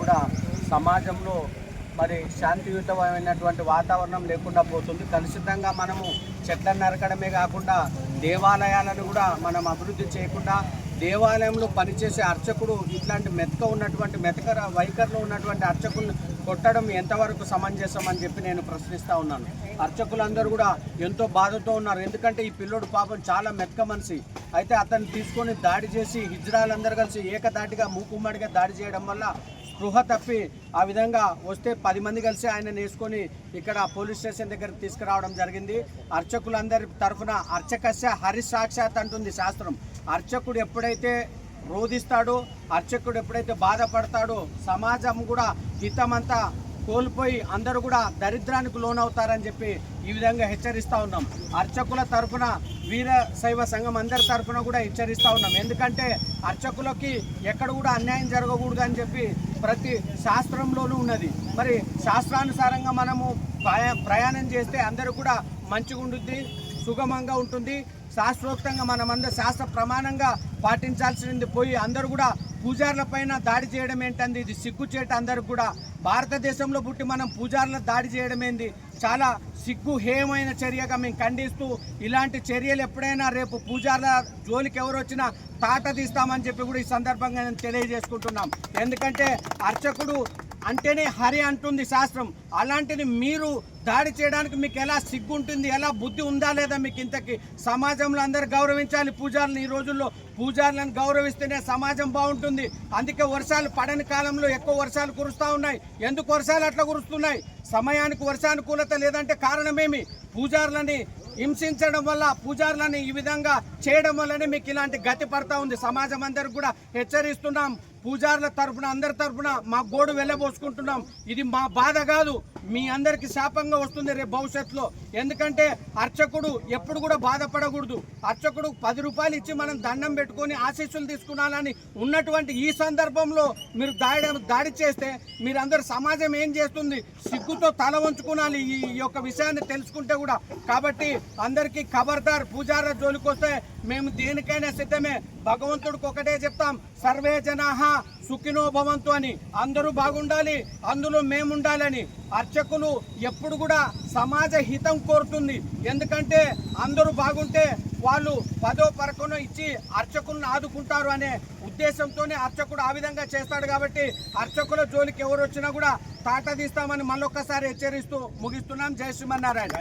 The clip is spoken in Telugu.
కూడా సమాజంలో మరి శాంతియుతమైనటువంటి వాతావరణం లేకుండా పోతుంది. కలుషితంగా మనము చెట్లను నరకడమే కాకుండా దేవాలయాలను కూడా మనం అభివృద్ధి చేయకుండా దేవాలయంలో పనిచేసే అర్చకుడు ఇట్లాంటి మెతక వైఖరిలో ఉన్నటువంటి అర్చకులను కొట్టడం ఎంతవరకు సమంజసం అని చెప్పి నేను ప్రశ్నిస్తూ ఉన్నాను. అర్చకులందరూ కూడా ఎంతో బాధతో ఉన్నారు. ఎందుకంటే ఈ పిల్లోడు పాపం చాలా మెతక మనిషి. అయితే అతన్ని తీసుకొని దాడి చేసి హిజ్రాలందరూ కలిసి ఏకదాటిగా మూకుమ్మడిగా దాడి చేయడం వల్ల స్పృహ తప్పి ఆ విధంగా వస్తే 10 మంది కలిసి ఆయన వేసుకొని ఇక్కడ పోలీస్ స్టేషన్ దగ్గరికి తీసుకురావడం జరిగింది. అర్చకులందరి తరఫున అర్చకస్య హరిసాక్షాత్ అంటుంది శాస్త్రం. అర్చకుడు ఎప్పుడైతే రోధిస్తాడో, అర్చకుడు ఎప్పుడైతే బాధపడతాడో సమాజం కూడా హితమంతా కోల్పోయి అందరూ కూడా దరిద్రానికి లోనవుతారని చెప్పి ఈ విధంగా హెచ్చరిస్తూ ఉన్నాం. అర్చకుల తరఫున వీర శైవ సంఘం అందరి తరఫున కూడా హెచ్చరిస్తూ ఉన్నాం. ఎందుకంటే అర్చకులకి ఎక్కడ కూడా అన్యాయం జరగకూడదు అని చెప్పి ప్రతి శాస్త్రంలోనూ ఉన్నది. మరి శాస్త్రానుసారంగా మనము ప్రయాణం చేస్తే అందరూ కూడా మంచిగా ఉంటుంది, సుగమంగా ఉంటుంది. శాస్త్రోక్తంగా మనమందరూ శాస్త్ర ప్రమాణంగా పాటించాల్సింది పోయి అందరూ కూడా పూజార్ల పైన దాడి చేయడం ఏంటంది? ఇది సిగ్గుచేట. అందరికి కూడా భారతదేశంలో పుట్టి మనం పూజార్ల దాడి చేయడం ఏంది? చాలా సిగ్గుహేయమైన చర్యగా మేము ఖండిస్తూ ఇలాంటి చర్యలు ఎప్పుడైనా రేపు పూజార్ల జోలికి ఎవరు వచ్చినా తాట తీస్తామని చెప్పి కూడా ఈ సందర్భంగా నేను తెలియజేసుకుంటున్నాం. ఎందుకంటే అర్చకుడు అంటేనే హరి అంటుంది శాస్త్రం. అలాంటిది మీరు దాడి చేయడానికి మీకు ఎలా సిగ్గు ఉంటుంది? ఎలా బుద్ధి ఉందా లేదా మీకు? ఇంతకీ సమాజంలో అందరూ గౌరవించాలి పూజారులను. ఈ రోజుల్లో పూజారులను గౌరవిస్తేనే సమాజం బాగుంటుంది. అందుకే వర్షాలు పడని కాలంలో ఎక్కువ వర్షాలు కురుస్తూ ఉన్నాయి. ఎందుకు వర్షాలు అట్లా కురుస్తున్నాయి? సమయానికి వర్షానుకూలత లేదంటే కారణమేమి? పూజారులని హింసించడం వల్ల, పూజారులని ఈ విధంగా చేయడం వల్లనే మీకు ఇలాంటి గతి పడతా ఉంది. సమాజం అందరికి కూడా హెచ్చరిస్తున్నాం. పూజారుల తరఫున అందరి తరఫున మా గోడు వెళ్ళబోసుకుంటున్నాం. ఇది మా బాధ కాదు, మీ అందరికి శాపంగా వస్తుంది రేపు భవిష్యత్తులో. ఎందుకంటే అర్చకుడు ఎప్పుడు కూడా బాధపడకూడదు. అర్చకుడు 10 రూపాయలు ఇచ్చి మనం దండం పెట్టుకొని ఆశీస్సులు తీసుకున్నాలని ఉన్నటువంటి ఈ సందర్భంలో మీరు దాడి చేస్తే మీరందరూ సమాజం ఏం చేస్తుంది? సిగ్గుతో తల వంచుకునాలి ఈ యొక్క విషయాన్ని తెలుసుకుంటే కూడా. కాబట్టి అందరికీ ఖబర్దార్, పూజారుల జోలికి వస్తే మేము దేనికైనా సిద్ధమే. భగవంతుడికి ఒకటే చెప్తాం, సర్వే జనాహ సుఖినో భవంతు అని. అందరూ బాగుండాలి, అందులో మేముండాలని. అర్చకులు ఎప్పుడు కూడా సమాజ హితం కోరుతుంది. ఎందుకంటే అందరూ బాగుంటే వాళ్ళు 10వ 11వ ఇచ్చి అర్చకులను ఆదుకుంటారు అనే ఉద్దేశంతోనే అర్చకుడు ఆ విధంగా చేస్తాడు. కాబట్టి అర్చకుల జోలికి ఎవరు వచ్చినా కూడా తాట తీస్తామని మళ్ళొక్కసారి హెచ్చరిస్తూ ముగిస్తున్నాం. జై శ్రీమన్నారాయణ.